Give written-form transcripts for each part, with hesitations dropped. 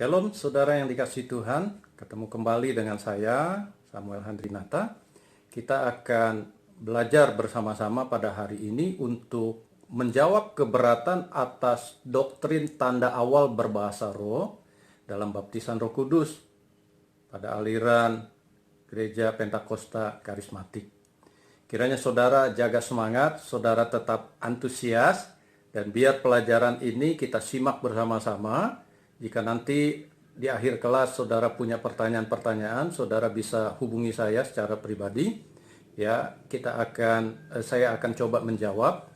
Shalom saudara yang dikasihi Tuhan, ketemu kembali dengan saya Samuel Handrinata. Kita akan belajar bersama-sama pada hari ini untuk menjawab keberatan atas doktrin tanda awal berbahasa roh dalam baptisan Roh Kudus pada aliran Gereja Pentakosta Karismatik. Kiranya saudara jaga semangat, saudara tetap antusias, dan biar pelajaran ini kita simak bersama-sama. Jika nanti di akhir kelas saudara punya pertanyaan-pertanyaan, saudara bisa hubungi saya secara pribadi. Ya, saya akan coba menjawab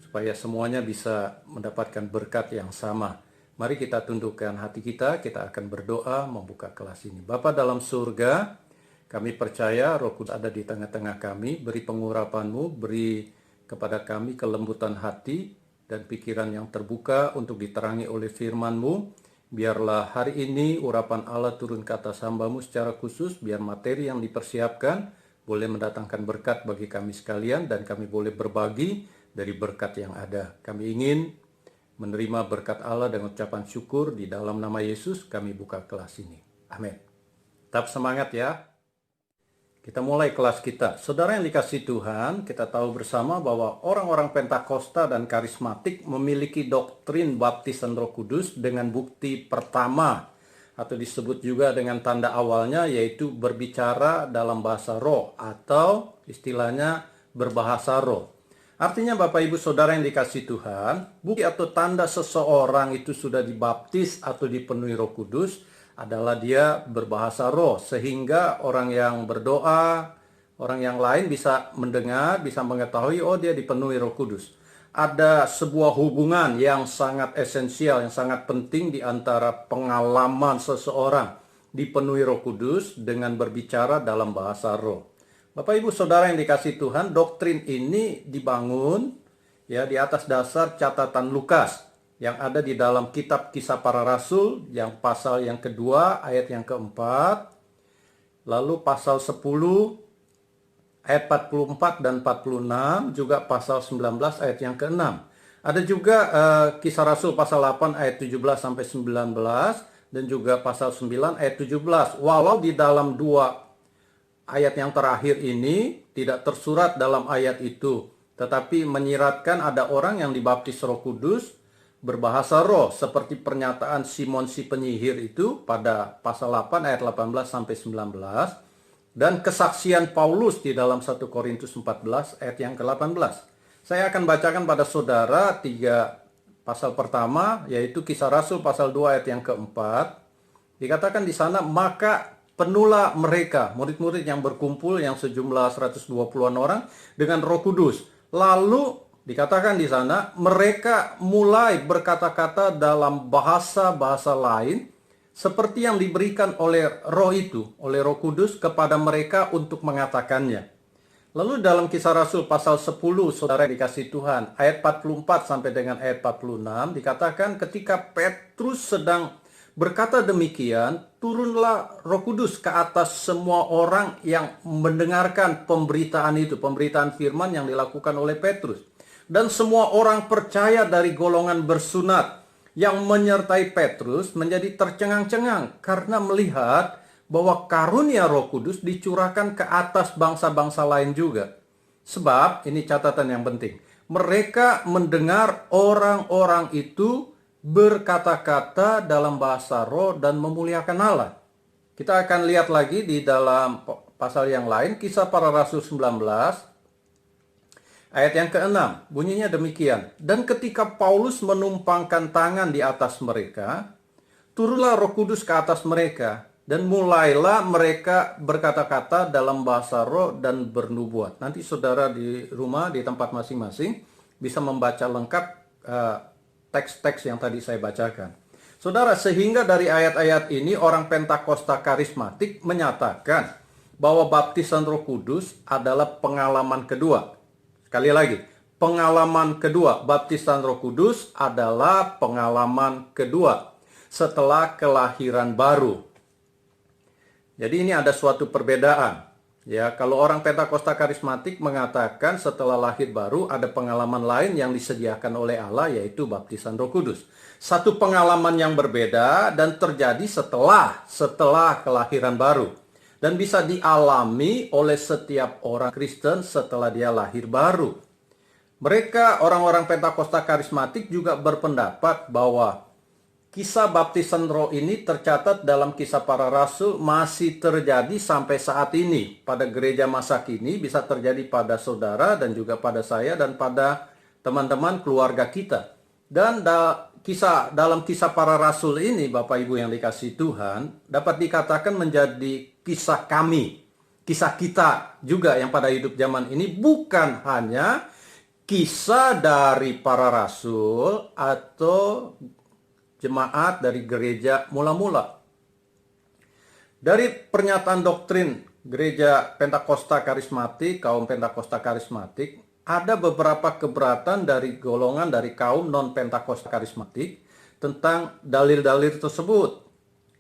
supaya semuanya bisa mendapatkan berkat yang sama. Mari kita tundukkan hati kita akan berdoa membuka kelas ini. Bapa dalam surga, kami percaya Roh Kudus ada di tengah-tengah kami. Beri pengurapan-Mu, beri kepada kami kelembutan hati dan pikiran yang terbuka untuk diterangi oleh firman-Mu. Biarlah hari ini urapan Allah turun ke atas hamba-Mu secara khusus, biar materi yang dipersiapkan boleh mendatangkan berkat bagi kami sekalian, dan kami boleh berbagi dari berkat yang ada. Kami ingin menerima berkat Allah dengan ucapan syukur. Di dalam nama Yesus kami buka kelas ini. Amin. Tetap semangat ya. Kita mulai kelas kita. Saudara yang dikasihi Tuhan, kita tahu bersama bahwa orang-orang Pentakosta dan Karismatik memiliki doktrin baptisan Roh Kudus dengan bukti pertama, atau disebut juga dengan tanda awalnya, yaitu berbicara dalam bahasa roh, atau istilahnya berbahasa roh. Artinya Bapak Ibu Saudara yang dikasihi Tuhan, bukti atau tanda seseorang itu sudah dibaptis atau dipenuhi Roh Kudus adalah dia berbahasa roh, sehingga orang yang berdoa, orang yang lain bisa mendengar, bisa mengetahui, oh dia dipenuhi Roh Kudus. Ada sebuah hubungan yang sangat esensial, yang sangat penting di antara pengalaman seseorang dipenuhi Roh Kudus dengan berbicara dalam bahasa roh. Bapak Ibu Saudara yang dikasihi Tuhan, doktrin ini dibangun ya di atas dasar catatan Lukas yang ada di dalam kitab Kisah Para Rasul, yang pasal yang kedua ayat yang keempat, lalu pasal 10 ayat 44 dan 46, juga pasal 19 ayat yang ke-6. Ada juga Kisah Rasul pasal 8 ayat 17 sampai 19, dan juga pasal 9 ayat 17. Walau di dalam dua ayat yang terakhir ini tidak tersurat dalam ayat itu, tetapi menyiratkan ada orang yang dibaptis Roh Kudus berbahasa roh, seperti pernyataan Simon si penyihir itu pada pasal 8 ayat 18 sampai 19, dan kesaksian Paulus di dalam 1 Korintus 14 ayat yang ke-18. Saya akan bacakan pada saudara tiga pasal pertama, yaitu Kisah Rasul pasal 2 ayat yang keempat. Dikatakan di sana, maka penuhlah mereka, murid-murid yang berkumpul yang sejumlah 120-an orang dengan Roh Kudus. Lalu dikatakan di sana, mereka mulai berkata-kata dalam bahasa-bahasa lain, seperti yang diberikan oleh roh itu, oleh Roh Kudus kepada mereka untuk mengatakannya. Lalu dalam Kisah Rasul pasal 10, saudara dikasihi Tuhan, ayat 44 sampai dengan ayat 46, dikatakan ketika Petrus sedang berkata demikian, turunlah Roh Kudus ke atas semua orang yang mendengarkan pemberitaan itu, pemberitaan firman yang dilakukan oleh Petrus. Dan semua orang percaya dari golongan bersunat yang menyertai Petrus menjadi tercengang-cengang karena melihat bahwa karunia Roh Kudus dicurahkan ke atas bangsa-bangsa lain juga. Sebab, ini catatan yang penting, mereka mendengar orang-orang itu berkata-kata dalam bahasa roh dan memuliakan Allah. Kita akan lihat lagi di dalam pasal yang lain, Kisah Para Rasul 19, ayat yang ke-6, bunyinya demikian. Dan ketika Paulus menumpangkan tangan di atas mereka, turunlah Roh Kudus ke atas mereka, dan mulailah mereka berkata-kata dalam bahasa roh dan bernubuat. Nanti saudara di rumah, di tempat masing-masing, bisa membaca lengkap teks-teks yang tadi saya bacakan. Saudara, sehingga dari ayat-ayat ini orang Pentakosta Karismatik menyatakan bahwa baptisan Roh Kudus adalah pengalaman kedua. Sekali lagi, pengalaman kedua, baptisan Roh Kudus adalah pengalaman kedua setelah kelahiran baru. Jadi ini ada suatu perbedaan. Ya, kalau orang Pentakosta karismatik mengatakan setelah lahir baru ada pengalaman lain yang disediakan oleh Allah, yaitu baptisan Roh Kudus. Satu pengalaman yang berbeda dan terjadi setelah kelahiran baru. Dan bisa dialami oleh setiap orang Kristen setelah dia lahir baru. Mereka, orang-orang Pentakosta karismatik juga berpendapat bahwa kisah baptisan roh ini tercatat dalam Kisah Para Rasul masih terjadi sampai saat ini. Pada gereja masa kini bisa terjadi pada saudara dan juga pada saya dan pada teman-teman keluarga kita. Dan dalam Kisah Para Rasul ini, Bapak Ibu yang dikasihi Tuhan, dapat dikatakan menjadi kisah kami, kisah kita juga yang pada hidup zaman ini, bukan hanya kisah dari para rasul atau jemaat dari gereja mula-mula. Dari pernyataan doktrin gereja Pentakosta karismatik, kaum Pentakosta karismatik, ada beberapa keberatan dari golongan dari kaum non-Pentakosta karismatik tentang dalil-dalil tersebut.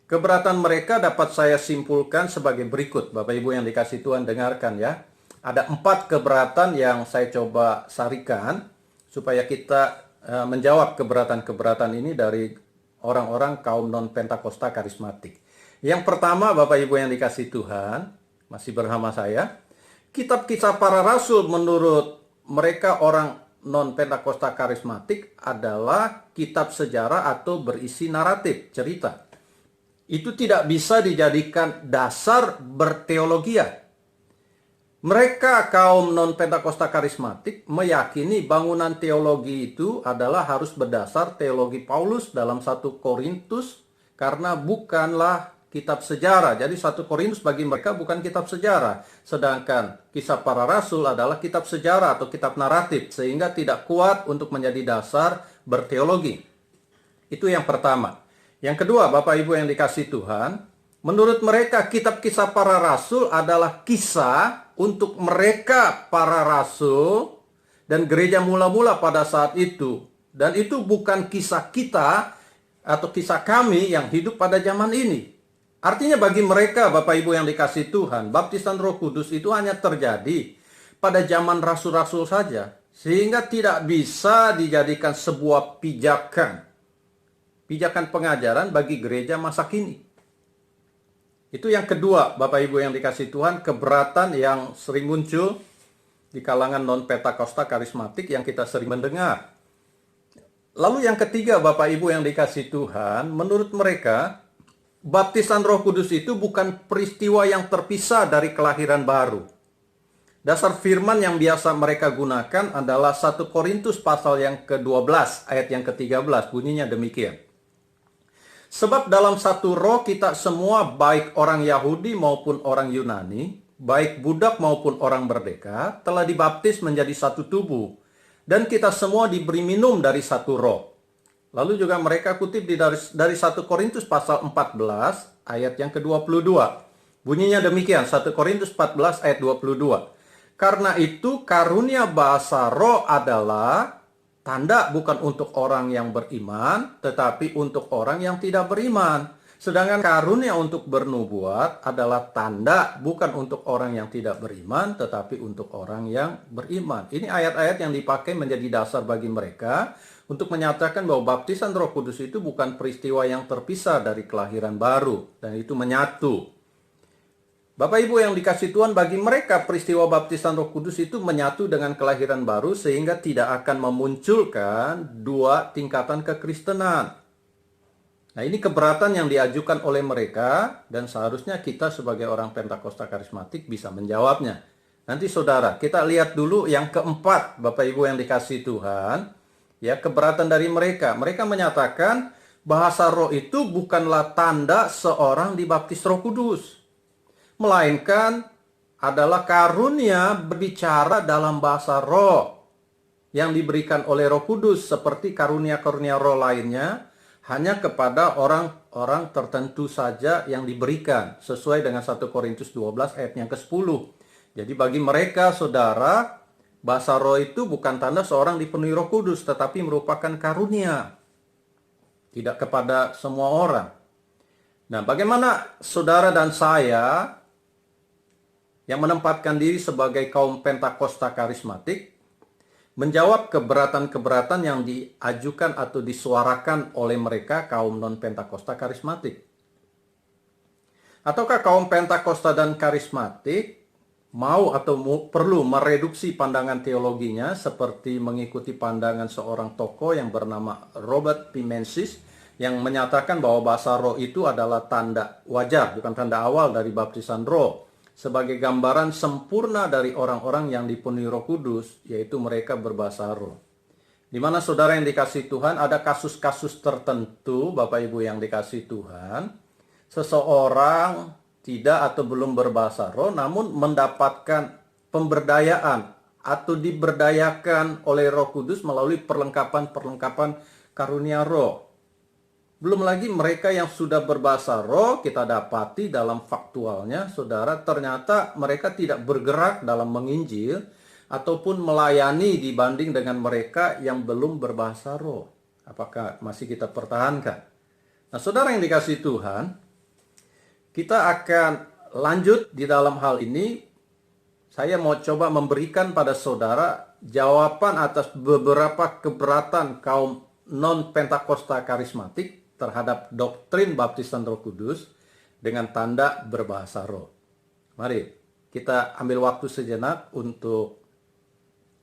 Keberatan mereka dapat saya simpulkan sebagai berikut. Bapak Ibu yang dikasihi Tuhan, dengarkan ya. Ada 4 keberatan yang saya coba sarikan supaya kita menjawab keberatan-keberatan ini dari orang-orang kaum non-Pentakosta karismatik. Yang pertama, Bapak Ibu yang dikasihi Tuhan, masih bersama saya, kitab Kisah Para Rasul menurut mereka orang non-Pentakosta karismatik adalah kitab sejarah atau berisi naratif, cerita. Itu tidak bisa dijadikan dasar berteologia. Mereka kaum non-Pentakosta karismatik meyakini bangunan teologi itu adalah harus berdasar teologi Paulus dalam 1 Korintus karena bukanlah kitab sejarah. Jadi 1 Korintus bagi mereka bukan kitab sejarah. Sedangkan Kisah Para Rasul adalah kitab sejarah atau kitab naratif sehingga tidak kuat untuk menjadi dasar berteologi. Itu yang pertama. Yang kedua, Bapak Ibu yang dikasihi Tuhan, menurut mereka kitab Kisah Para Rasul adalah kisah untuk mereka para rasul dan gereja mula-mula pada saat itu. Dan itu bukan kisah kita atau kisah kami yang hidup pada zaman ini. Artinya bagi mereka, Bapak Ibu yang dikasihi Tuhan, baptisan Roh Kudus itu hanya terjadi pada zaman rasul-rasul saja. Sehingga tidak bisa dijadikan sebuah pijakan pengajaran bagi gereja masa kini. Itu yang kedua, Bapak Ibu yang dikasihi Tuhan, keberatan yang sering muncul di kalangan non-Pentakosta karismatik yang kita sering mendengar. Lalu yang ketiga, Bapak Ibu yang dikasihi Tuhan, menurut mereka, baptisan Roh Kudus itu bukan peristiwa yang terpisah dari kelahiran baru. Dasar firman yang biasa mereka gunakan adalah 1 Korintus pasal yang ke-12, ayat yang ke-13, bunyinya demikian. Sebab dalam satu roh kita semua, baik orang Yahudi maupun orang Yunani, baik budak maupun orang merdeka, telah dibaptis menjadi satu tubuh. Dan kita semua diberi minum dari satu roh. Lalu juga mereka kutip dari 1 Korintus pasal 14 ayat yang ke-22. Bunyinya demikian, 1 Korintus 14 ayat 22. Karena itu karunia bahasa roh adalah tanda bukan untuk orang yang beriman, tetapi untuk orang yang tidak beriman. Sedangkan karunia untuk bernubuat adalah tanda bukan untuk orang yang tidak beriman, tetapi untuk orang yang beriman. Ini ayat-ayat yang dipakai menjadi dasar bagi mereka untuk menyatakan bahwa baptisan Roh Kudus itu bukan peristiwa yang terpisah dari kelahiran baru, dan itu menyatu. Bapak Ibu yang dikasihi Tuhan, bagi mereka peristiwa baptisan Roh Kudus itu menyatu dengan kelahiran baru sehingga tidak akan memunculkan dua tingkatan kekristenan. Nah, ini keberatan yang diajukan oleh mereka dan seharusnya kita sebagai orang Pentakosta karismatik bisa menjawabnya. Nanti saudara, kita lihat dulu yang keempat, Bapak Ibu yang dikasihi Tuhan, ya, keberatan dari mereka. Mereka menyatakan bahasa roh itu bukanlah tanda seorang dibaptis Roh Kudus, melainkan adalah karunia berbicara dalam bahasa roh yang diberikan oleh Roh Kudus seperti karunia-karunia roh lainnya hanya kepada orang-orang tertentu saja yang diberikan sesuai dengan 1 Korintus 12 ayat yang ke-10. Jadi bagi mereka saudara, bahasa roh itu bukan tanda seorang dipenuhi Roh Kudus tetapi merupakan karunia, tidak kepada semua orang. Nah, bagaimana saudara dan saya yang menempatkan diri sebagai kaum Pentakosta karismatik, menjawab keberatan-keberatan yang diajukan atau disuarakan oleh mereka kaum non-Pentakosta karismatik. Ataukah kaum Pentakosta dan karismatik mau atau perlu mereduksi pandangan teologinya seperti mengikuti pandangan seorang tokoh yang bernama Robert P. Menzies yang menyatakan bahwa bahasa roh itu adalah tanda wajar, bukan tanda awal dari baptisan roh, sebagai gambaran sempurna dari orang-orang yang dipenuhi Roh Kudus, yaitu mereka berbahasa roh. Di mana saudara yang dikasihi Tuhan, ada kasus-kasus tertentu, Bapak Ibu yang dikasihi Tuhan, seseorang tidak atau belum berbahasa roh, namun mendapatkan pemberdayaan atau diberdayakan oleh Roh Kudus melalui perlengkapan-perlengkapan karunia roh. Belum lagi mereka yang sudah berbahasa roh, kita dapati dalam faktualnya, saudara, ternyata mereka tidak bergerak dalam menginjil ataupun melayani dibanding dengan mereka yang belum berbahasa roh. Apakah masih kita pertahankan? Nah, saudara yang dikasihi Tuhan, kita akan lanjut di dalam hal ini. Saya mau coba memberikan pada saudara jawaban atas beberapa keberatan kaum non-Pentakosta karismatik terhadap doktrin baptisan Roh Kudus dengan tanda berbahasa roh. Mari kita ambil waktu sejenak untuk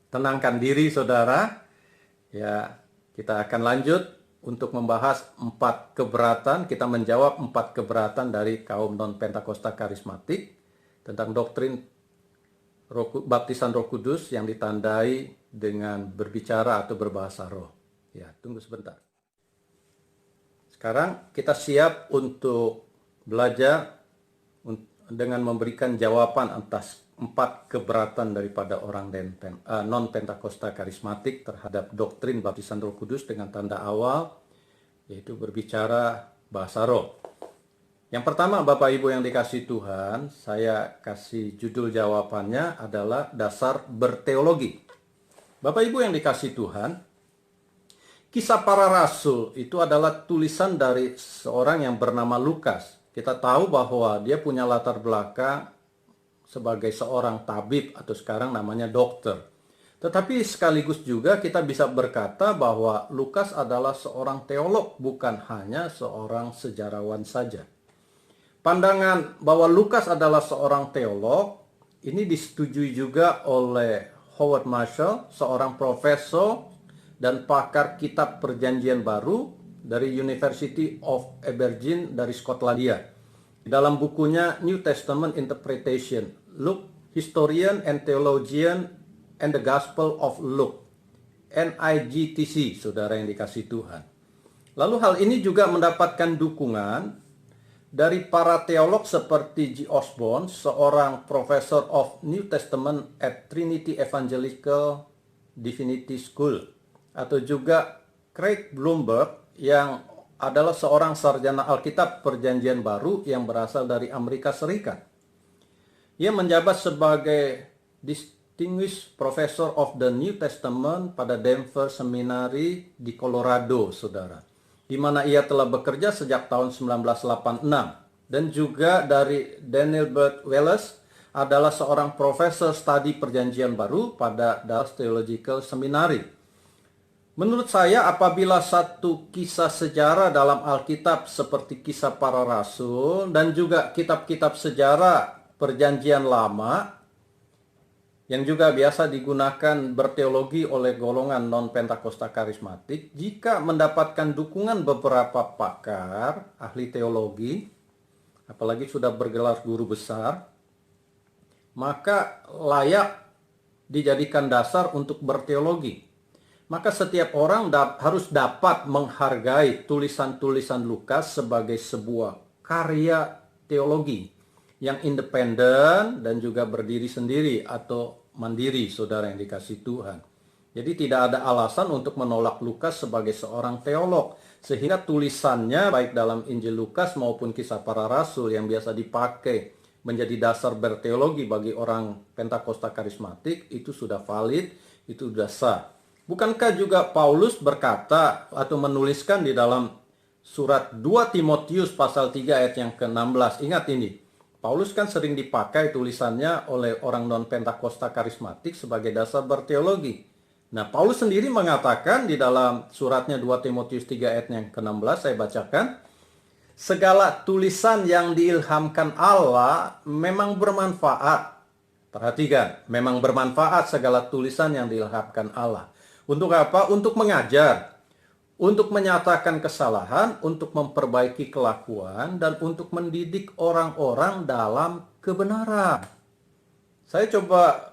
tenangkan diri saudara. Ya, kita akan lanjut untuk membahas 4 keberatan. Kita menjawab 4 keberatan dari kaum non-Pentakosta karismatik tentang doktrin baptisan Roh Kudus yang ditandai dengan berbicara atau berbahasa roh. Ya, tunggu sebentar. Sekarang kita siap untuk belajar dengan memberikan jawaban atas 4 keberatan daripada orang non-Pentakosta karismatik terhadap doktrin baptisan Roh Kudus dengan tanda awal, yaitu berbicara bahasa roh. Yang pertama, Bapak Ibu yang dikasihi Tuhan, saya kasih judul jawabannya adalah dasar berteologi. Bapak Ibu yang dikasihi Tuhan, Kisah Para Rasul itu adalah tulisan dari seorang yang bernama Lukas. Kita tahu bahwa dia punya latar belakang sebagai seorang tabib atau sekarang namanya dokter. Tetapi sekaligus juga kita bisa berkata bahwa Lukas adalah seorang teolog, bukan hanya seorang sejarawan saja. Pandangan bahwa Lukas adalah seorang teolog ini disetujui juga oleh Howard Marshall, seorang profesor dan pakar kitab Perjanjian Baru dari University of Aberdeen dari Skotlandia. Dalam bukunya New Testament Interpretation, Luke, Historian and Theologian and the Gospel of Luke, NIGTC, saudara yang dikasihi Tuhan. Lalu hal ini juga mendapatkan dukungan dari para teolog seperti G. Osborne, seorang professor of New Testament at Trinity Evangelical Divinity School, atau juga Craig Blomberg yang adalah seorang sarjana Alkitab Perjanjian Baru yang berasal dari Amerika Serikat. Ia menjabat sebagai Distinguished Professor of the New Testament pada Denver Seminary di Colorado, saudara, di mana ia telah bekerja sejak tahun 1986. Dan juga dari Daniel Bert Wallace, adalah seorang profesor studi Perjanjian Baru pada Dallas Theological Seminary. Menurut saya, apabila satu kisah sejarah dalam Alkitab seperti Kisah Para Rasul dan juga kitab-kitab sejarah Perjanjian Lama yang juga biasa digunakan berteologi oleh golongan non-Pentakosta karismatik, jika mendapatkan dukungan beberapa pakar, ahli teologi, apalagi sudah bergelar guru besar, maka layak dijadikan dasar untuk berteologi. Maka setiap orang harus dapat menghargai tulisan-tulisan Lukas sebagai sebuah karya teologi yang independen dan juga berdiri sendiri atau mandiri, saudara yang dikasihi Tuhan. Jadi tidak ada alasan untuk menolak Lukas sebagai seorang teolog, sehingga tulisannya baik dalam Injil Lukas maupun Kisah Para Rasul yang biasa dipakai menjadi dasar berteologi bagi orang Pentakosta karismatik itu sudah valid, itu sudah sah. Bukankah juga Paulus berkata atau menuliskan di dalam surat 2 Timotius pasal 3 ayat yang ke-16, ingat ini, Paulus kan sering dipakai tulisannya oleh orang non-Pentakosta karismatik sebagai dasar berteologi. Nah, Paulus sendiri mengatakan di dalam suratnya 2 Timotius 3 ayat yang ke-16, saya bacakan, segala tulisan yang diilhamkan Allah memang bermanfaat. Perhatikan, memang bermanfaat segala tulisan yang diilhamkan Allah. Untuk apa? Untuk mengajar, untuk menyatakan kesalahan, untuk memperbaiki kelakuan, dan untuk mendidik orang-orang dalam kebenaran. Saya coba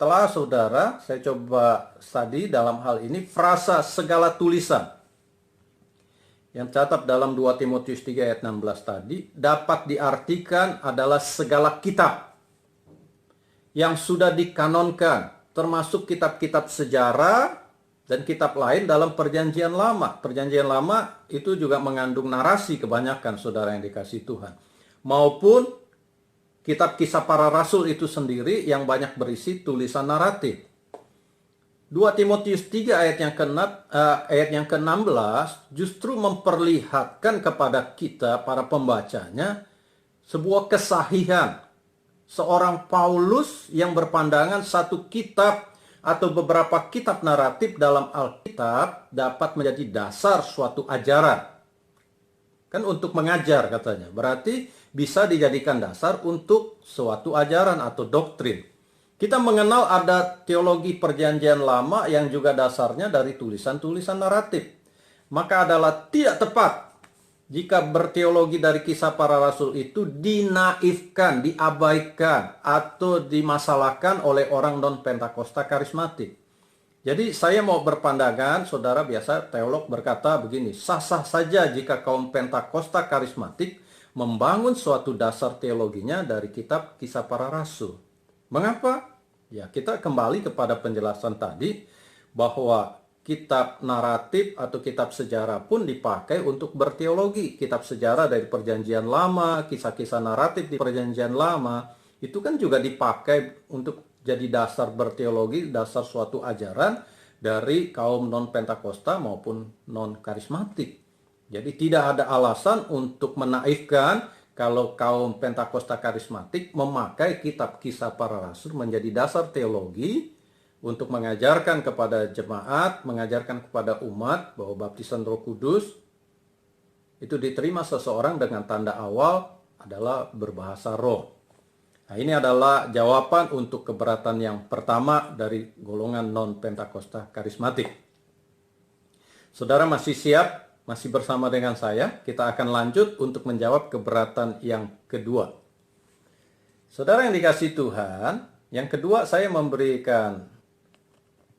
telah saudara, saya coba study dalam hal ini frasa segala tulisan. Yang catat dalam 2 Timotius 3 ayat 16 tadi, dapat diartikan adalah segala kitab yang sudah dikanonkan, termasuk kitab-kitab sejarah dan kitab lain dalam Perjanjian Lama. Perjanjian Lama itu juga mengandung narasi kebanyakan, saudara yang dikasihi Tuhan. Maupun kitab Kisah Para Rasul itu sendiri yang banyak berisi tulisan naratif. 2 Timotius 3 ayat yang ke-16 justru memperlihatkan kepada kita, para pembacanya, sebuah kesahihan seorang Paulus yang berpandangan satu kitab atau beberapa kitab naratif dalam Alkitab dapat menjadi dasar suatu ajaran. Kan untuk mengajar katanya, berarti bisa dijadikan dasar untuk suatu ajaran atau doktrin. Kita mengenal ada teologi Perjanjian Lama yang juga dasarnya dari tulisan-tulisan naratif. Maka adalah tidak tepat jika berteologi dari Kisah Para Rasul itu dinaifkan, diabaikan, atau dimasalahkan oleh orang non-Pentakosta karismatik. Jadi saya mau berpandangan, saudara, biasa teolog berkata begini, sah-sah saja jika kaum Pentakosta karismatik membangun suatu dasar teologinya dari kitab Kisah Para Rasul. Mengapa? Ya, kita kembali kepada penjelasan tadi bahwa kitab naratif atau kitab sejarah pun dipakai untuk berteologi. Kitab sejarah dari Perjanjian Lama, kisah-kisah naratif di Perjanjian Lama, itu kan juga dipakai untuk jadi dasar berteologi, dasar suatu ajaran dari kaum non-Pentakosta maupun non-karismatik. Jadi tidak ada alasan untuk menaifkan kalau kaum Pentakosta karismatik memakai kitab Kisah Para Rasul menjadi dasar teologi untuk mengajarkan kepada jemaat, mengajarkan kepada umat bahwa baptisan Roh Kudus itu diterima seseorang dengan tanda awal adalah berbahasa roh. Nah, ini adalah jawaban untuk keberatan yang pertama dari golongan non-Pentakosta karismatik. Saudara masih siap? Masih bersama dengan saya? Kita akan lanjut untuk menjawab keberatan yang kedua. Saudara yang dikasihi Tuhan, yang kedua saya memberikan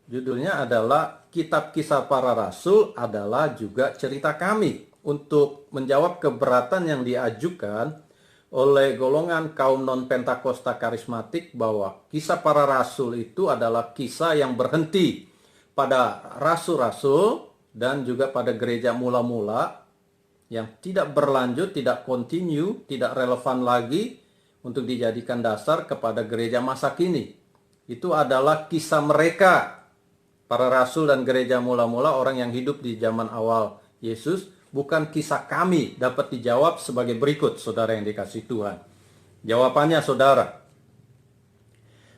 judulnya adalah Kitab Kisah Para Rasul adalah juga cerita kami, untuk menjawab keberatan yang diajukan oleh golongan kaum non-Pentakosta karismatik bahwa Kisah Para Rasul itu adalah kisah yang berhenti pada rasul-rasul dan juga pada gereja mula-mula yang tidak berlanjut, tidak continue, tidak relevan lagi untuk dijadikan dasar kepada gereja masa kini. Itu adalah kisah mereka, para rasul dan gereja mula-mula, orang yang hidup di zaman awal Yesus, bukan kisah kami. Dapat dijawab sebagai berikut, saudara yang dikasihi Tuhan. Jawabannya, saudara,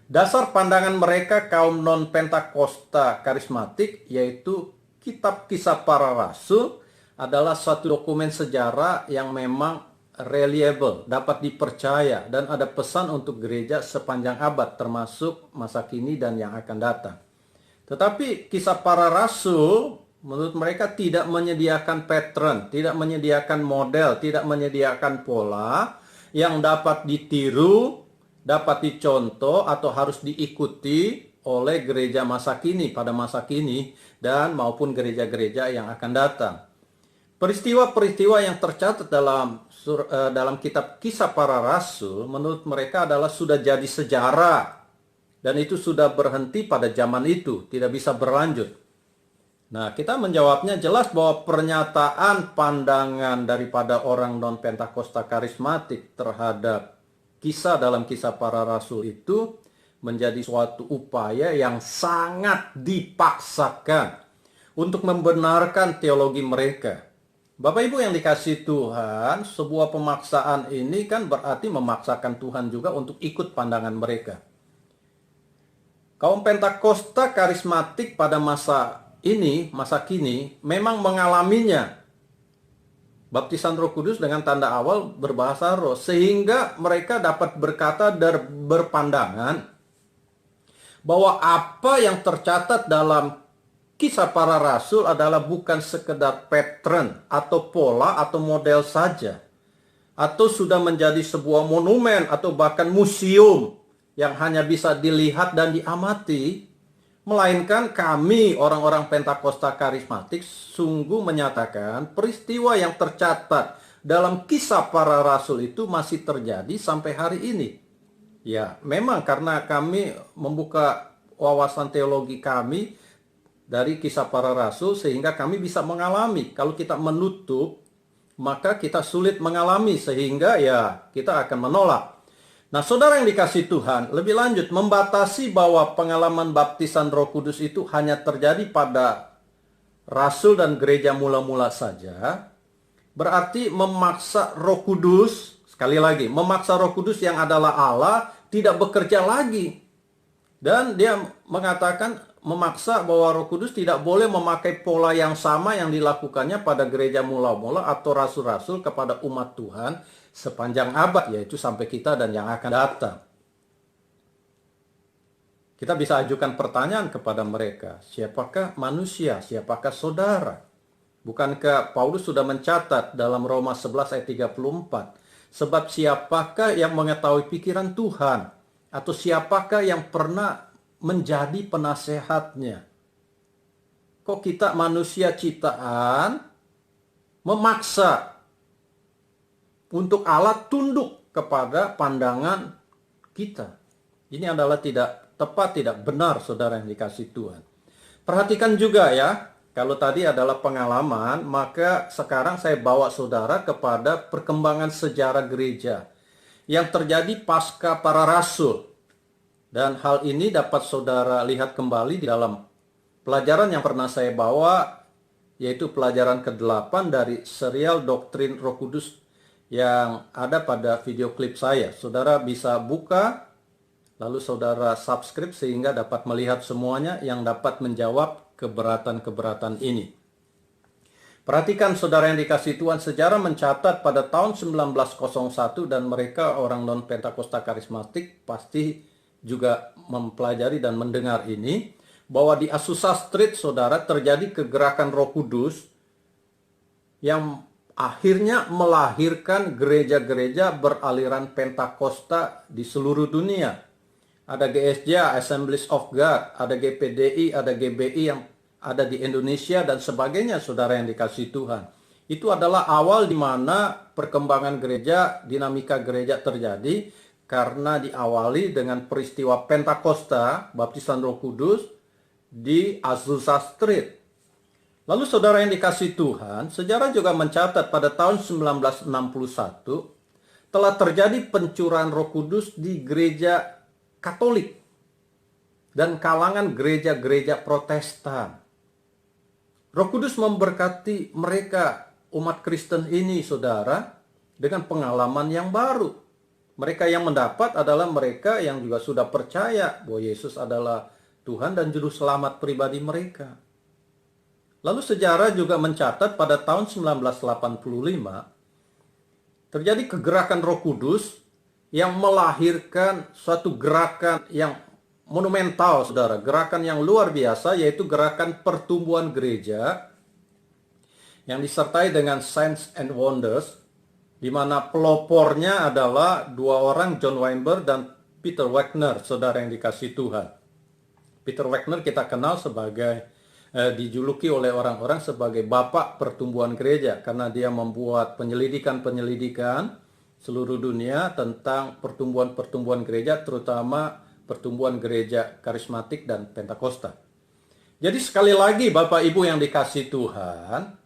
dasar pandangan mereka kaum non-Pentakosta karismatik yaitu Kitab Kisah Para Rasul adalah suatu dokumen sejarah yang memang reliable, dapat dipercaya, dan ada pesan untuk gereja sepanjang abad, termasuk masa kini dan yang akan datang. Tetapi Kisah Para Rasul, menurut mereka tidak menyediakan pattern, tidak menyediakan model, tidak menyediakan pola yang dapat ditiru, dapat dicontoh, atau harus diikuti oleh gereja masa kini, pada masa kini, dan maupun gereja-gereja yang akan datang. Peristiwa-peristiwa yang tercatat dalam kitab Kisah Para Rasul menurut mereka adalah sudah jadi sejarah, dan itu sudah berhenti pada zaman itu, tidak bisa berlanjut. Nah, kita menjawabnya jelas bahwa pernyataan pandangan daripada orang non-Pentakosta karismatik terhadap kisah dalam Kisah Para Rasul itu menjadi suatu upaya yang sangat dipaksakan untuk membenarkan teologi mereka. Bapak Ibu yang dikasih Tuhan, sebuah pemaksaan ini kan berarti memaksakan Tuhan juga untuk ikut pandangan mereka. Kaum Pentakosta karismatik pada masa ini, masa kini, memang mengalaminya. Baptisan Roh Kudus dengan tanda awal berbahasa roh, sehingga mereka dapat berkata dan berpandangan bahwa apa yang tercatat dalam Kisah Para Rasul adalah bukan sekedar pattern atau pola atau model saja, atau sudah menjadi sebuah monumen atau bahkan museum yang hanya bisa dilihat dan diamati, melainkan kami orang-orang Pentakosta karismatik sungguh menyatakan peristiwa yang tercatat dalam Kisah Para Rasul itu masih terjadi sampai hari ini. Ya, memang karena kami membuka wawasan teologi kami dari Kisah Para Rasul sehingga kami bisa mengalami. Kalau kita menutup, maka kita sulit mengalami sehingga ya kita akan menolak. Nah, saudara yang dikasih Tuhan, lebih lanjut membatasi bahwa pengalaman baptisan Roh Kudus itu hanya terjadi pada rasul dan gereja mula-mula saja, berarti memaksa Roh Kudus, sekali lagi, memaksa Roh Kudus yang adalah Allah tidak bekerja lagi. Dan dia mengatakan memaksa bahwa Roh Kudus tidak boleh memakai pola yang sama yang dilakukannya pada gereja mula-mula atau rasul-rasul kepada umat Tuhan sepanjang abad, yaitu sampai kita dan yang akan datang. Kita bisa ajukan pertanyaan kepada mereka, siapakah manusia, siapakah saudara? Bukankah Paulus sudah mencatat dalam Roma 11 ayat 34, sebab siapakah yang mengetahui pikiran Tuhan, atau siapakah yang pernah menjadi penasehatnya? Kok kita manusia ciptaan memaksa untuk Allah tunduk kepada pandangan kita? Ini adalah tidak tepat, tidak benar, saudara yang dikasih Tuhan. Perhatikan juga ya, kalau tadi adalah pengalaman, maka sekarang saya bawa saudara kepada perkembangan sejarah gereja yang terjadi pasca para rasul. Dan hal ini dapat saudara lihat kembali di dalam pelajaran yang pernah saya bawa, yaitu pelajaran ke-8 dari serial Doktrin Roh Kudus yang ada pada video klip saya. Saudara bisa buka, lalu saudara subscribe sehingga dapat melihat semuanya yang dapat menjawab keberatan-keberatan ini. Perhatikan saudara yang dikasih Tuhan, sejarah mencatat pada tahun 1901 dan mereka orang non-Pentakosta karismatik pasti juga mempelajari dan mendengar ini, bahwa di Azusa Street, saudara, terjadi kegerakan Roh Kudus yang akhirnya melahirkan gereja-gereja beraliran Pentakosta di seluruh dunia. Ada GSJ, Assemblies of God, ada GPDI, ada GBI yang ada di Indonesia dan sebagainya, saudara yang dikasih Tuhan. Itu adalah awal di mana perkembangan gereja, dinamika gereja terjadi karena diawali dengan peristiwa Pentakosta, baptisan Roh Kudus di Azusa Street. Lalu saudara yang dikasih Tuhan, sejarah juga mencatat pada tahun 1961 telah terjadi pencurahan Roh Kudus di gereja Katolik dan kalangan gereja-gereja Protestan. Roh Kudus memberkati mereka, umat Kristen ini, saudara, dengan pengalaman yang baru. Mereka yang mendapat adalah mereka yang juga sudah percaya bahwa Yesus adalah Tuhan dan juru selamat pribadi mereka. Lalu sejarah juga mencatat pada tahun 1985 terjadi kegerakan Roh Kudus yang melahirkan suatu gerakan yang monumental, saudara. Gerakan yang luar biasa, yaitu gerakan pertumbuhan gereja yang disertai dengan signs and wonders, di mana pelopornya adalah dua orang, John Wimber dan Peter Wagner, saudara yang dikasih Tuhan. Peter Wagner kita kenal sebagai dijuluki oleh orang-orang sebagai bapak pertumbuhan gereja karena dia membuat penyelidikan-penyelidikan seluruh dunia tentang pertumbuhan-pertumbuhan gereja, terutama pertumbuhan gereja karismatik dan Pentakosta. Jadi sekali lagi Bapak Ibu yang dikasih Tuhan,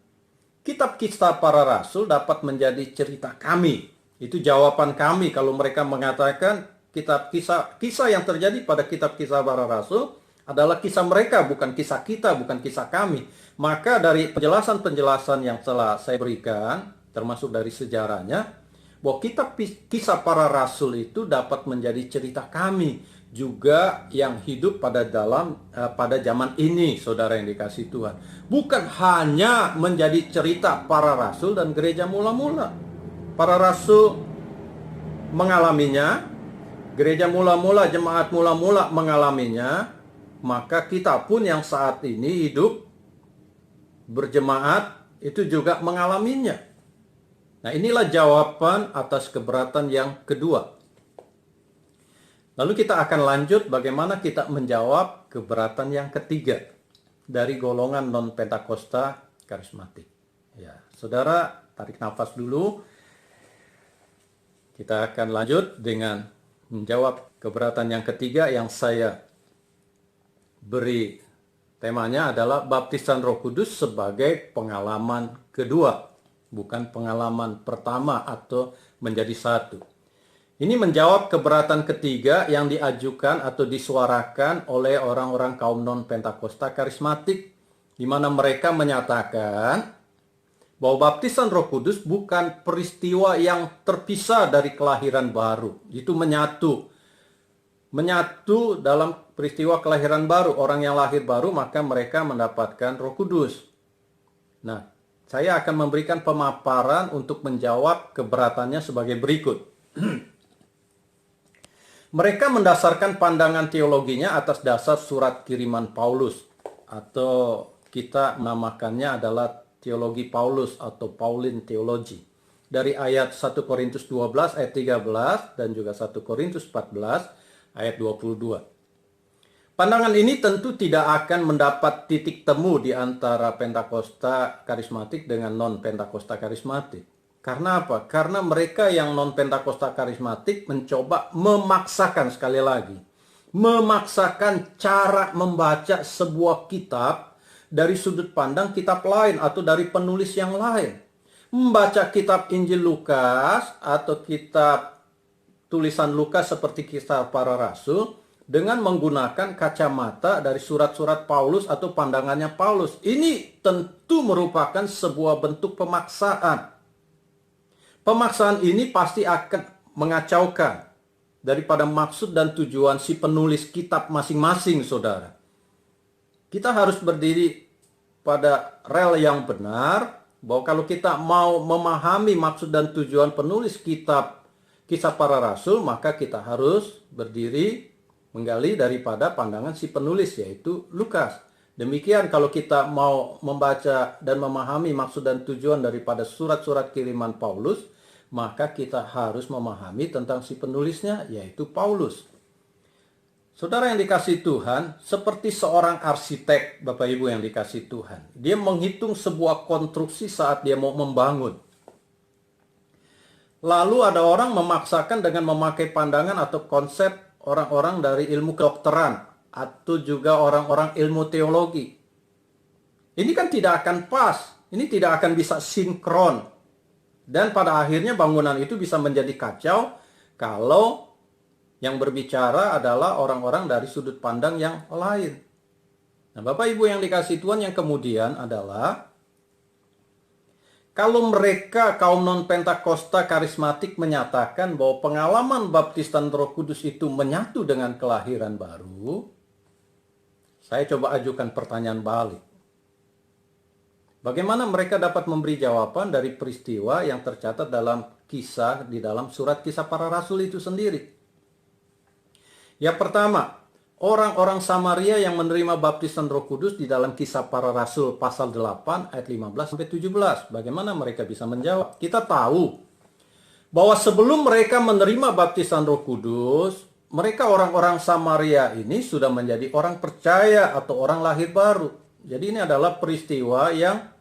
kitab Kisah Para Rasul dapat menjadi cerita kami. Itu jawaban kami kalau mereka mengatakan kitab kisah yang terjadi pada kitab Kisah Para Rasul adalah kisah mereka, bukan kisah kita, bukan kisah kami. Maka dari penjelasan-penjelasan yang telah saya berikan, termasuk dari sejarahnya, bahwa kisah para rasul itu dapat menjadi cerita kami juga yang hidup pada zaman ini, saudara yang dikasihi Tuhan. Bukan hanya menjadi cerita para rasul dan gereja mula-mula. Para rasul mengalaminya, gereja mula-mula, jemaat mula-mula mengalaminya, maka kita pun yang saat ini hidup berjemaat itu juga mengalaminya. Nah, inilah jawaban atas keberatan yang kedua. Lalu kita akan lanjut bagaimana kita menjawab keberatan yang ketiga dari golongan non-Pentakosta karismatik. Ya, saudara, tarik nafas dulu. Kita akan lanjut dengan menjawab keberatan yang ketiga yang saya beri temanya adalah baptisan Roh Kudus sebagai pengalaman kedua, bukan pengalaman pertama atau menjadi satu. Ini menjawab keberatan ketiga yang diajukan atau disuarakan oleh orang-orang kaum non-Pentakosta karismatik, di mana mereka menyatakan bahwa baptisan Roh Kudus bukan peristiwa yang terpisah dari kelahiran baru. Itu menyatu dalam peristiwa kelahiran baru. Orang yang lahir baru maka mereka mendapatkan Roh Kudus. Nah, saya akan memberikan pemaparan untuk menjawab keberatannya sebagai berikut. Mereka mendasarkan pandangan teologinya atas dasar surat kiriman Paulus, atau kita menamakannya adalah teologi Paulus atau Pauline Theology. Dari ayat 1 Korintus 12 ayat 13 dan juga 1 Korintus 14 ayat 22. Pandangan ini tentu tidak akan mendapat titik temu di antara Pentakosta karismatik dengan non-Pentakosta karismatik. Karena apa? Karena mereka yang non-Pentakosta karismatik mencoba memaksakan, sekali lagi, memaksakan cara membaca sebuah kitab dari sudut pandang kitab lain atau dari penulis yang lain. Membaca kitab Injil Lukas atau kitab tulisan Lukas seperti kisah para rasul dengan menggunakan kacamata dari surat-surat Paulus atau pandangannya Paulus. Ini tentu merupakan sebuah bentuk pemaksaan. Pemaksaan ini pasti akan mengacaukan daripada maksud dan tujuan si penulis kitab masing-masing, saudara. Kita harus berdiri pada rel yang benar, bahwa kalau kita mau memahami maksud dan tujuan penulis kitab Kisah Para Rasul, maka kita harus berdiri menggali daripada pandangan si penulis, yaitu Lukas. Demikian kalau kita mau membaca dan memahami maksud dan tujuan daripada surat-surat kiriman Paulus, maka kita harus memahami tentang si penulisnya, yaitu Paulus. Saudara yang dikasihi Tuhan, seperti seorang arsitek, Bapak Ibu yang dikasihi Tuhan, dia menghitung sebuah konstruksi saat dia mau membangun. Lalu ada orang memaksakan dengan memakai pandangan atau konsep orang-orang dari ilmu kedokteran atau juga orang-orang ilmu teologi. Ini kan tidak akan pas, ini tidak akan bisa sinkron. Dan pada akhirnya bangunan itu bisa menjadi kacau kalau yang berbicara adalah orang-orang dari sudut pandang yang lain. Nah, Bapak Ibu yang dikasihi Tuhan, yang kemudian adalah kalau mereka kaum non-Pentakosta karismatik menyatakan bahwa pengalaman baptisan Roh Kudus itu menyatu dengan kelahiran baru, saya coba ajukan pertanyaan balik. Bagaimana mereka dapat memberi jawaban dari peristiwa yang tercatat dalam kisah di dalam surat Kisah Para Rasul itu sendiri? Yang pertama, orang-orang Samaria yang menerima baptisan Roh Kudus di dalam Kisah Para Rasul pasal 8 ayat 15-17. Bagaimana mereka bisa menjawab? Kita tahu bahwa sebelum mereka menerima baptisan Roh Kudus, mereka orang-orang Samaria ini sudah menjadi orang percaya atau orang lahir baru. Jadi ini adalah peristiwa yang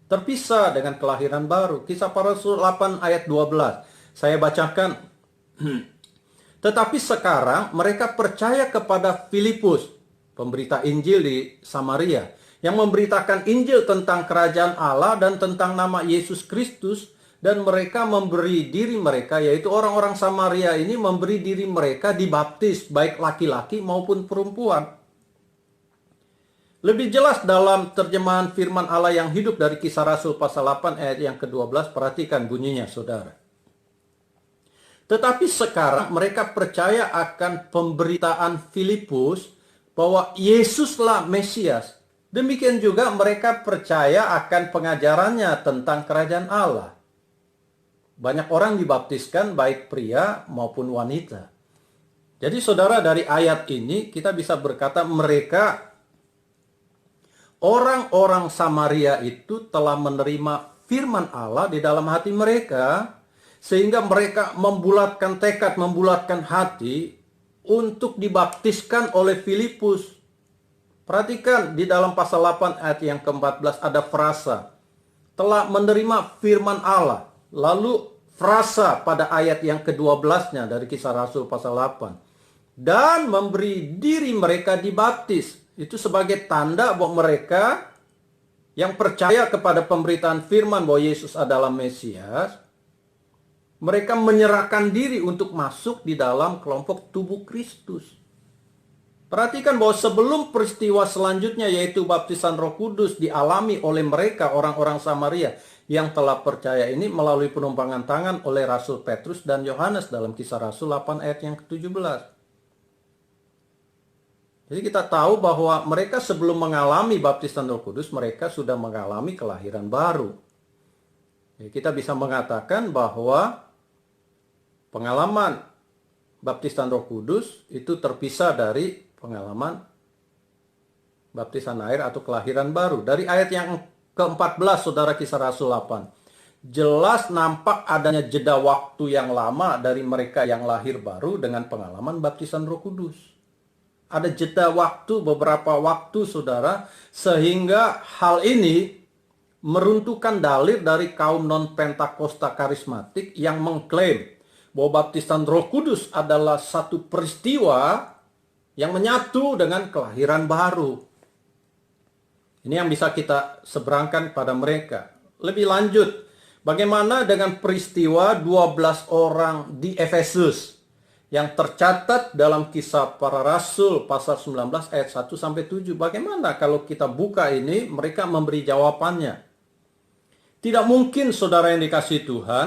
terpisah dengan kelahiran baru. Kisah Para Rasul 8 ayat 12. Saya bacakan. Tetapi sekarang mereka percaya kepada Filipus, pemberita Injil di Samaria, yang memberitakan Injil tentang kerajaan Allah dan tentang nama Yesus Kristus, dan mereka memberi diri mereka, yaitu orang-orang Samaria ini memberi diri mereka dibaptis, baik laki-laki maupun perempuan. Lebih jelas dalam terjemahan firman Allah yang hidup dari Kisah Rasul pasal 8 ayat yang ke-12, perhatikan bunyinya saudara. Tetapi sekarang mereka percaya akan pemberitaan Filipus bahwa Yesuslah Mesias. Demikian juga mereka percaya akan pengajarannya tentang kerajaan Allah. Banyak orang dibaptiskan baik pria maupun wanita. Jadi saudara, dari ayat ini kita bisa berkata mereka, orang-orang Samaria itu telah menerima firman Allah di dalam hati mereka, sehingga mereka membulatkan tekad, membulatkan hati untuk dibaptiskan oleh Filipus. Perhatikan di dalam pasal 8 ayat yang ke-14 ada frasa, telah menerima firman Allah. Lalu frasa pada ayat yang ke-12-nya dari Kisah Rasul pasal 8. Dan memberi diri mereka dibaptis. Itu sebagai tanda bahwa mereka yang percaya kepada pemberitaan firman bahwa Yesus adalah Mesias, mereka menyerahkan diri untuk masuk di dalam kelompok tubuh Kristus. Perhatikan bahwa sebelum peristiwa selanjutnya yaitu baptisan Roh Kudus dialami oleh mereka orang-orang Samaria yang telah percaya ini melalui penumpangan tangan oleh Rasul Petrus dan Yohanes dalam Kisah Rasul 8 ayat yang ke-17. Jadi kita tahu bahwa mereka sebelum mengalami baptisan Roh Kudus, mereka sudah mengalami kelahiran baru. Jadi kita bisa mengatakan bahwa pengalaman baptisan Roh Kudus itu terpisah dari pengalaman baptisan air atau kelahiran baru. Dari ayat yang ke-14 saudara, Kisah Rasul 8. Jelas nampak adanya jeda waktu yang lama dari mereka yang lahir baru dengan pengalaman baptisan Roh Kudus. Ada jeda waktu, beberapa waktu saudara, sehingga hal ini meruntuhkan dalil dari kaum non-Pentakosta karismatik yang mengklaim bahwa baptisan Roh Kudus adalah satu peristiwa yang menyatu dengan kelahiran baru. Ini yang bisa kita seberangkan pada mereka. Lebih lanjut, bagaimana dengan peristiwa 12 orang di Efesus yang tercatat dalam Kisah Para Rasul pasal 19 ayat 1-7. Bagaimana kalau kita buka ini, mereka memberi jawabannya. Tidak mungkin saudara yang dikasihi Tuhan,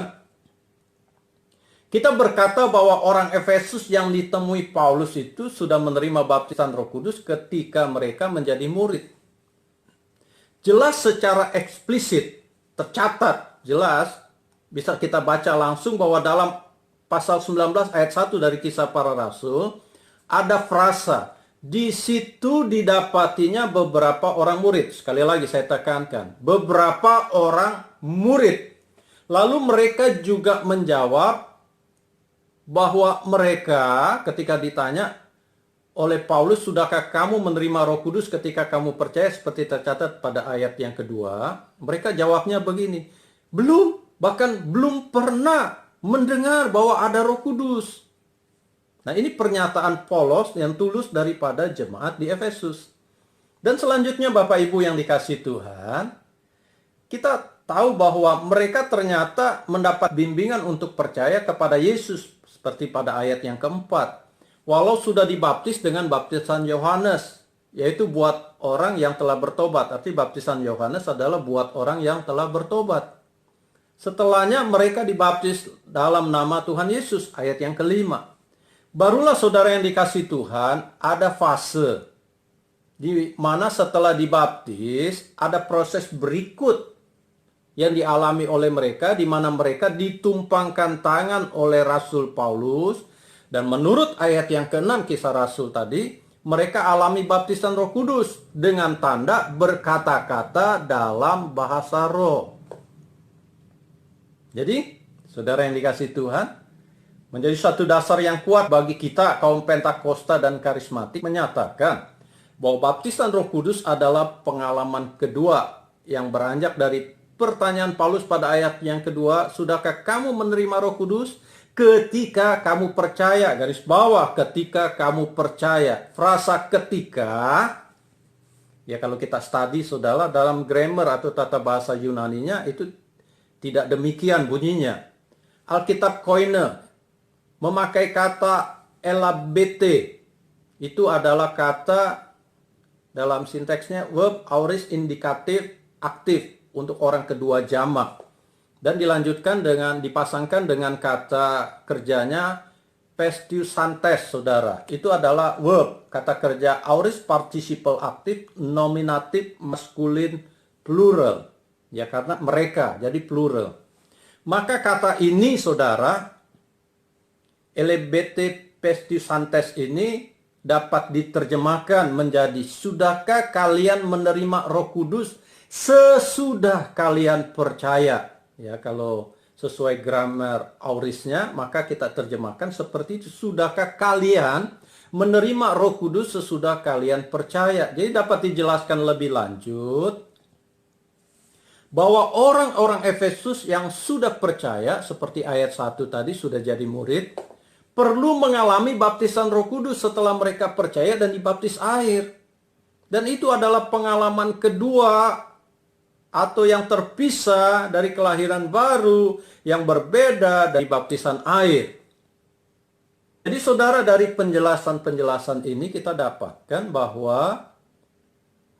kita berkata bahwa orang Efesus yang ditemui Paulus itu sudah menerima baptisan Roh Kudus ketika mereka menjadi murid. Jelas secara eksplisit, tercatat, jelas, bisa kita baca langsung bahwa dalam pasal 19 ayat 1 dari Kisah Para Rasul, ada frasa, di situ didapatinya beberapa orang murid. Sekali lagi saya tekankan, beberapa orang murid. Lalu mereka juga menjawab bahwa mereka ketika ditanya oleh Paulus, sudahkah kamu menerima Roh Kudus ketika kamu percaya, seperti tercatat pada ayat yang kedua, mereka jawabnya begini, belum, bahkan belum pernah mendengar bahwa ada Roh Kudus. Nah, ini pernyataan polos yang tulus daripada jemaat di Efesus. Dan selanjutnya Bapak Ibu yang dikasihi Tuhan, kita tahu bahwa mereka ternyata mendapat bimbingan untuk percaya kepada Yesus seperti pada ayat yang keempat. Walau sudah dibaptis dengan baptisan Yohanes, yaitu buat orang yang telah bertobat. Arti baptisan Yohanes adalah buat orang yang telah bertobat. Setelahnya mereka dibaptis dalam nama Tuhan Yesus, ayat yang kelima. Barulah saudara yang dikasihi Tuhan, ada fase di mana setelah dibaptis ada proses berikut yang dialami oleh mereka, di mana mereka ditumpangkan tangan oleh Rasul Paulus. Dan menurut ayat yang ke-6 Kisah Rasul tadi, mereka alami baptisan Roh Kudus dengan tanda berkata-kata dalam bahasa roh. Jadi, saudara yang dikasihi Tuhan, menjadi satu dasar yang kuat bagi kita kaum Pentakosta dan karismatik menyatakan bahwa baptisan Roh Kudus adalah pengalaman kedua yang beranjak dari pertanyaan Paulus pada ayat yang kedua, sudahkah kamu menerima Roh Kudus? Ketika kamu percaya, garis bawah, ketika kamu percaya. Frasa ketika, ya kalau kita study saudara, dalam grammar atau tata bahasa Yunaninya itu tidak demikian bunyinya. Alkitab Koine memakai kata elabete, itu adalah kata dalam sinteksnya verb aorist indikatif aktif untuk orang kedua jamak. Dan dilanjutkan dengan dipasangkan dengan kata kerjanya Pestiusantes, saudara. Itu adalah verb, kata kerja aorist participle aktif, nominatif maskulin plural. Ya, karena mereka, jadi plural. Maka kata ini, saudara, elebete pestiusantes ini dapat diterjemahkan menjadi, sudahkah kalian menerima Roh Kudus sesudah kalian percaya? Ya, kalau sesuai grammar aurisnya, maka kita terjemahkan seperti itu. Sudahkah kalian menerima Roh Kudus sesudah kalian percaya? Jadi dapat dijelaskan lebih lanjut bahwa orang-orang Efesus yang sudah percaya, seperti ayat 1 tadi, sudah jadi murid, perlu mengalami baptisan Roh Kudus setelah mereka percaya dan dibaptis air. Dan itu adalah pengalaman kedua atau yang terpisah dari kelahiran baru, yang berbeda dari baptisan air. Jadi saudara, dari penjelasan-penjelasan ini kita dapatkan bahwa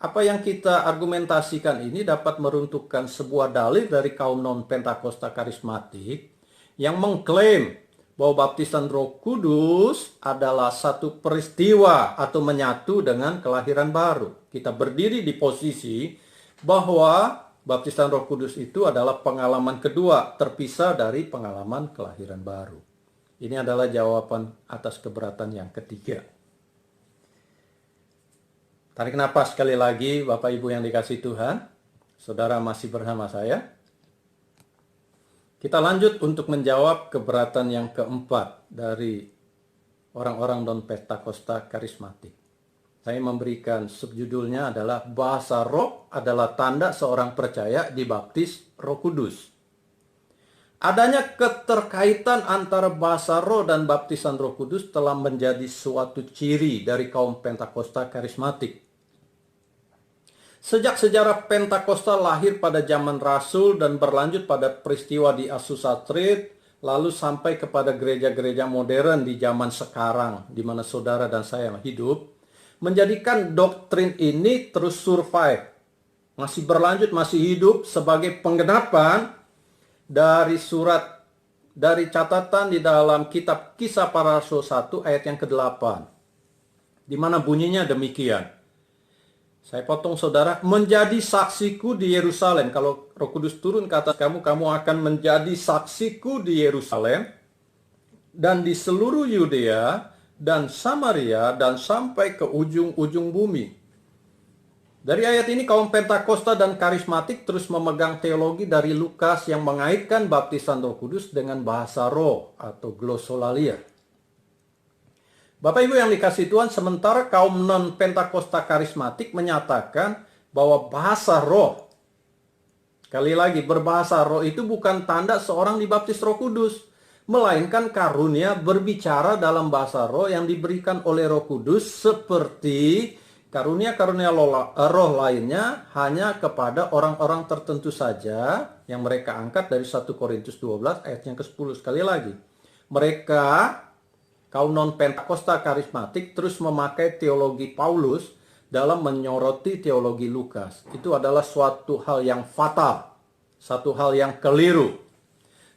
apa yang kita argumentasikan ini dapat meruntuhkan sebuah dalil dari kaum non-Pentakosta karismatik yang mengklaim bahwa baptisan Roh Kudus adalah satu peristiwa atau menyatu dengan kelahiran baru. Kita berdiri di posisi bahwa baptisan Roh Kudus itu adalah pengalaman kedua, terpisah dari pengalaman kelahiran baru. Ini adalah jawaban atas keberatan yang ketiga. Tarik nafas sekali lagi, Bapak Ibu yang dikasihi Tuhan. Saudara masih bersama saya. Kita lanjut untuk menjawab keberatan yang keempat dari orang-orang non-Pentakosta karismatik. Saya memberikan subjudulnya adalah bahasa roh adalah tanda seorang percaya dibaptis Roh Kudus. Adanya keterkaitan antara bahasa roh dan baptisan Roh Kudus telah menjadi suatu ciri dari kaum Pentakosta karismatik. Sejak sejarah Pentakosta lahir pada zaman Rasul dan berlanjut pada peristiwa di Azusa Street, lalu sampai kepada gereja-gereja modern di zaman sekarang, di mana saudara dan saya hidup, menjadikan doktrin ini terus survive, masih berlanjut, masih hidup sebagai penggenapan dari catatan di dalam kitab Kisah Para Rasul 1 ayat yang ke-8, di mana bunyinya demikian. Saya potong saudara, menjadi saksiku di Yerusalem. Kalau Roh Kudus turun ke atas kamu, kamu akan menjadi saksiku di Yerusalem dan di seluruh Yudea dan Samaria dan sampai ke ujung-ujung bumi. Dari ayat ini kaum Pentakosta dan karismatik terus memegang teologi dari Lukas yang mengaitkan baptisan Roh Kudus dengan bahasa roh atau glossolalia. Bapak Ibu yang dikasihi Tuhan, sementara kaum non-Pentakosta karismatik menyatakan bahwa bahasa roh, sekali lagi, berbahasa roh itu bukan tanda seorang dibaptis Roh Kudus, melainkan karunia berbicara dalam bahasa roh yang diberikan oleh Roh Kudus, seperti karunia-karunia roh lainnya hanya kepada orang-orang tertentu saja yang mereka angkat dari 1 Korintus 12 ayat yang ke-10. Sekali lagi, mereka kaum non-Pentakosta karismatik terus memakai teologi Paulus dalam menyoroti teologi Lukas. Itu adalah suatu hal yang fatal, satu hal yang keliru.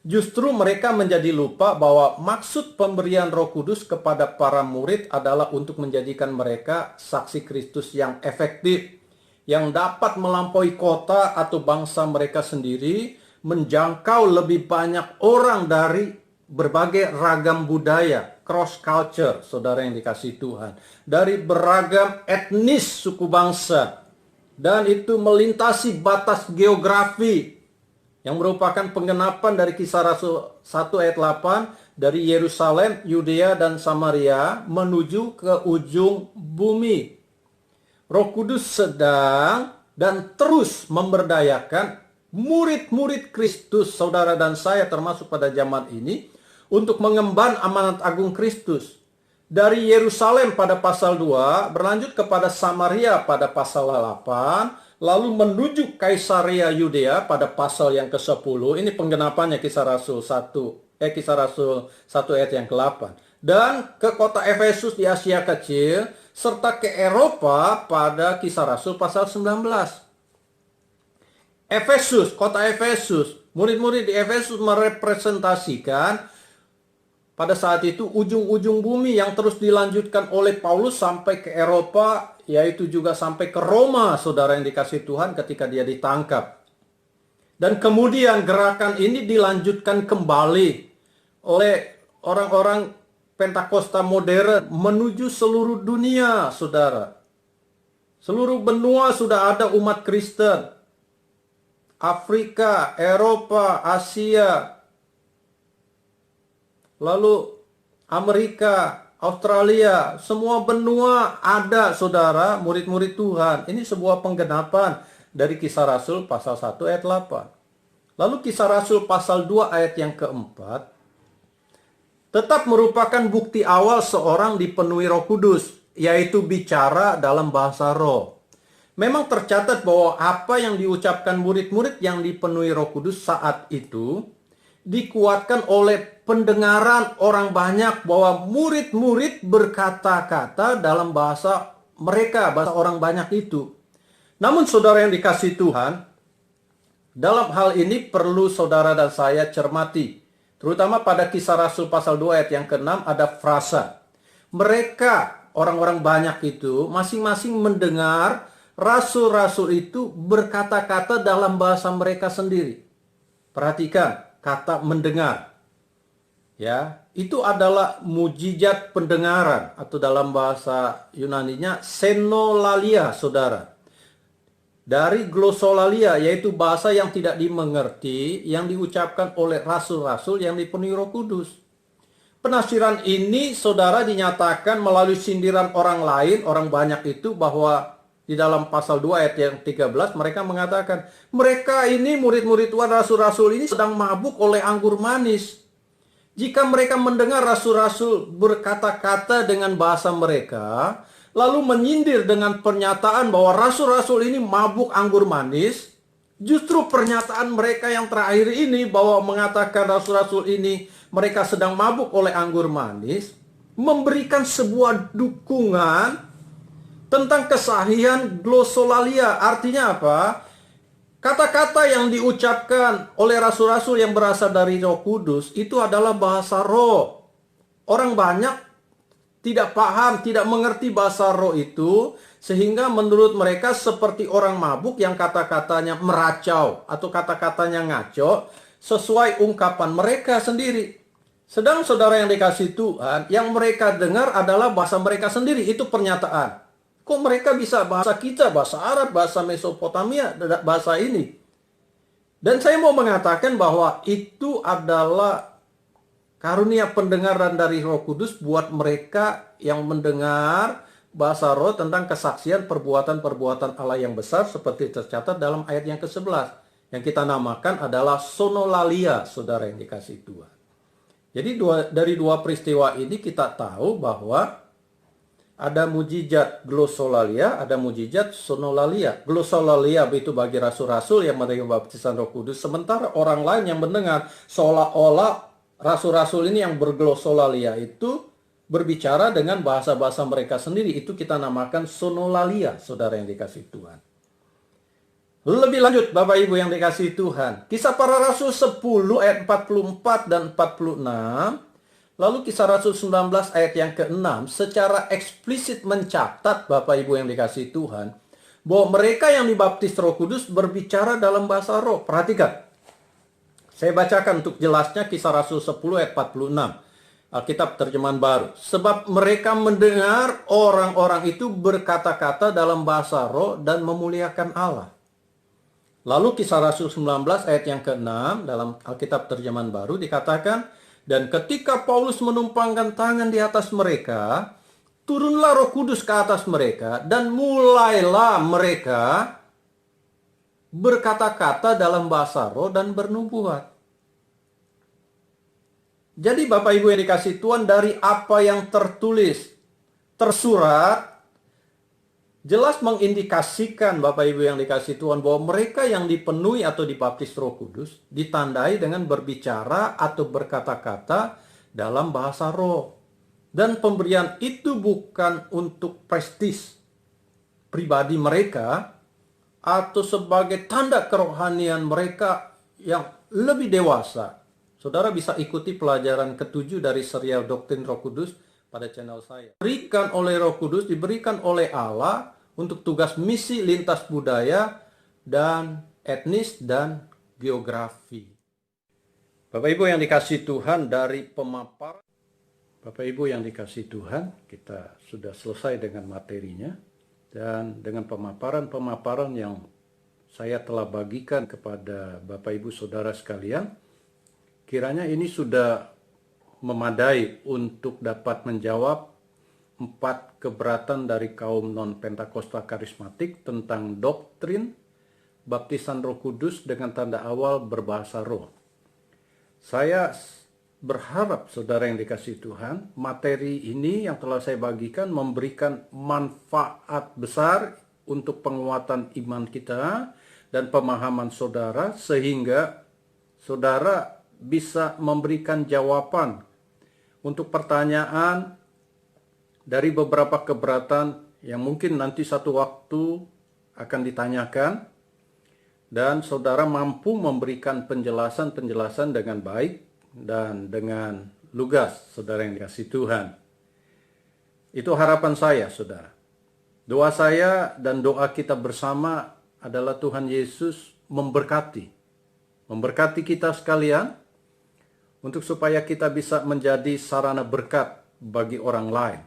Justru mereka menjadi lupa bahwa maksud pemberian Roh Kudus kepada para murid adalah untuk menjadikan mereka saksi Kristus yang efektif, yang dapat melampaui kota atau bangsa mereka sendiri, menjangkau lebih banyak orang dari berbagai ragam budaya, cross culture, saudara yang dikasihi Tuhan, dari beragam etnis suku bangsa, dan itu melintasi batas geografi yang merupakan penggenapan dari Kisah Rasul 1 ayat 8 dari Yerusalem, Yudea dan Samaria menuju ke ujung bumi. Roh Kudus sedang dan terus memberdayakan murid-murid Kristus, saudara dan saya termasuk pada zaman ini, untuk mengemban amanat agung Kristus. Dari Yerusalem pada pasal 2, berlanjut kepada Samaria pada pasal 8, lalu menuju Kaisarea Yudea pada pasal yang ke-10. Ini penggenapannya Kisah Rasul 1 ayat yang ke-8. dan ke kota Efesus di Asia Kecil, serta ke Eropa pada Kisah Rasul pasal 19. Efesus, kota Efesus, murid-murid di Efesus merepresentasikan pada saat itu ujung-ujung bumi yang terus dilanjutkan oleh Paulus sampai ke Eropa, yaitu juga sampai ke Roma, saudara yang dikasihi Tuhan, ketika dia ditangkap. Dan kemudian gerakan ini dilanjutkan kembali oleh orang-orang Pentakosta modern menuju seluruh dunia, saudara. Seluruh benua sudah ada umat Kristen. Afrika, Eropa, Asia, lalu Amerika, Australia, semua benua ada, saudara, murid-murid Tuhan. Ini sebuah penggenapan dari Kisah Rasul pasal 1 ayat 8. Lalu Kisah Rasul pasal 2 ayat yang keempat, tetap merupakan bukti awal seorang dipenuhi Roh Kudus, yaitu bicara dalam bahasa roh. Memang tercatat bahwa apa yang diucapkan murid-murid yang dipenuhi Roh Kudus saat itu dikuatkan oleh pendengaran orang banyak, bahwa murid-murid berkata-kata dalam bahasa mereka, bahasa orang banyak itu. Namun saudara yang dikasihi Tuhan, dalam hal ini perlu saudara dan saya cermati. Terutama pada Kisah Rasul pasal 2 ayat yang ke-6 ada frasa. Mereka, orang-orang banyak itu, masing-masing mendengar rasul-rasul itu berkata-kata dalam bahasa mereka sendiri. Perhatikan kata mendengar. Ya, itu adalah mujizat pendengaran, atau dalam bahasa Yunaninya senolalia, saudara. Dari glossolalia, yaitu bahasa yang tidak dimengerti, yang diucapkan oleh rasul-rasul yang dipenuhi Roh Kudus. Penafsiran ini, saudara, dinyatakan melalui sindiran orang lain, orang banyak itu, bahwa di dalam pasal 2 ayat yang 13 mereka mengatakan, mereka ini murid-murid Tuhan, rasul-rasul ini sedang mabuk oleh anggur manis. Jika mereka mendengar rasul-rasul berkata-kata dengan bahasa mereka, lalu menyindir dengan pernyataan bahwa rasul-rasul ini mabuk anggur manis, justru pernyataan mereka yang terakhir ini bahwa mengatakan rasul-rasul ini mereka sedang mabuk oleh anggur manis, memberikan sebuah dukungan tentang kesahihan glossolalia. Artinya apa? Kata-kata yang diucapkan oleh rasul-rasul yang berasal dari Roh Kudus itu adalah bahasa roh. Orang banyak tidak paham, tidak mengerti bahasa roh itu, sehingga menurut mereka seperti orang mabuk yang kata-katanya meracau atau kata-katanya ngaco sesuai ungkapan mereka sendiri. Sedang saudara yang dikasihi Tuhan, yang mereka dengar adalah bahasa mereka sendiri, itu pernyataan. Kok mereka bisa bahasa kita, bahasa Arab, bahasa Mesopotamia, bahasa ini? Dan saya mau mengatakan bahwa itu adalah karunia pendengaran dari Roh Kudus buat mereka yang mendengar bahasa roh tentang kesaksian perbuatan-perbuatan Allah yang besar, seperti tercatat dalam ayat yang ke-11. Yang kita namakan adalah sonolalia, saudara yang dikasihi Tuhan. Jadi dari dua peristiwa ini kita tahu bahwa ada mujizat glossolalia, ada mujizat sonolalia. Glossolalia itu bagi rasul-rasul yang menerima baptisan Roh Kudus, sementara orang lain yang mendengar seolah-olah rasul-rasul ini yang berglossolalia itu berbicara dengan bahasa-bahasa mereka sendiri. Itu kita namakan sonolalia, saudara yang dikasihi Tuhan. Lebih lanjut, Bapak Ibu yang dikasihi Tuhan, Kisah Para Rasul 10 ayat 44 dan 46. Lalu Kisah Rasul 19 ayat yang ke-6 secara eksplisit mencatat, Bapak Ibu yang dikasihi Tuhan, bahwa mereka yang dibaptis Roh Kudus berbicara dalam bahasa roh. Perhatikan. Saya bacakan untuk jelasnya Kisah Rasul 10 ayat 46. Alkitab terjemahan baru. Sebab mereka mendengar orang-orang itu berkata-kata dalam bahasa roh dan memuliakan Allah. Lalu Kisah Rasul 19 ayat yang ke-6 dalam Alkitab terjemahan baru dikatakan, dan ketika Paulus menumpangkan tangan di atas mereka, turunlah Roh Kudus ke atas mereka, dan mulailah mereka berkata-kata dalam bahasa roh dan bernubuat. Jadi Bapak Ibu yang dikasihi Tuhan, dari apa yang tertulis, tersurat, jelas mengindikasikan Bapak Ibu yang dikasihi Tuhan bahwa mereka yang dipenuhi atau dibaptis Roh Kudus ditandai dengan berbicara atau berkata-kata dalam bahasa roh. Dan pemberian itu bukan untuk prestis pribadi mereka atau sebagai tanda kerohanian mereka yang lebih dewasa. Saudara bisa ikuti pelajaran ke-7 dari serial Doktrin Roh Kudus pada channel saya. Diberikan oleh Roh Kudus, diberikan oleh Allah untuk tugas misi lintas budaya dan etnis dan geografi. Bapak Ibu yang dikasihi Tuhan, dari pemaparan Bapak Ibu yang dikasihi Tuhan, kita sudah selesai dengan materinya. Dan dengan pemaparan-pemaparan yang saya telah bagikan kepada Bapak Ibu Saudara sekalian, kiranya ini sudah memadai untuk dapat menjawab 4 keberatan dari kaum non-Pentakosta karismatik tentang doktrin baptisan Roh Kudus dengan tanda awal berbahasa roh. Saya berharap saudara yang dikasihi Tuhan, materi ini yang telah saya bagikan memberikan manfaat besar untuk penguatan iman kita dan pemahaman saudara, sehingga saudara bisa memberikan jawaban untuk pertanyaan dari beberapa keberatan yang mungkin nanti satu waktu akan ditanyakan, dan saudara mampu memberikan penjelasan-penjelasan dengan baik dan dengan lugas, saudara yang dikasihi Tuhan. Itu harapan saya, saudara. Doa saya dan doa kita bersama adalah Tuhan Yesus memberkati kita sekalian, untuk supaya kita bisa menjadi sarana berkat bagi orang lain.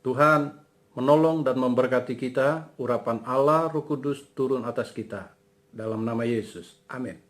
Tuhan menolong dan memberkati kita, urapan Allah Roh Kudus turun atas kita. Dalam nama Yesus. Amin.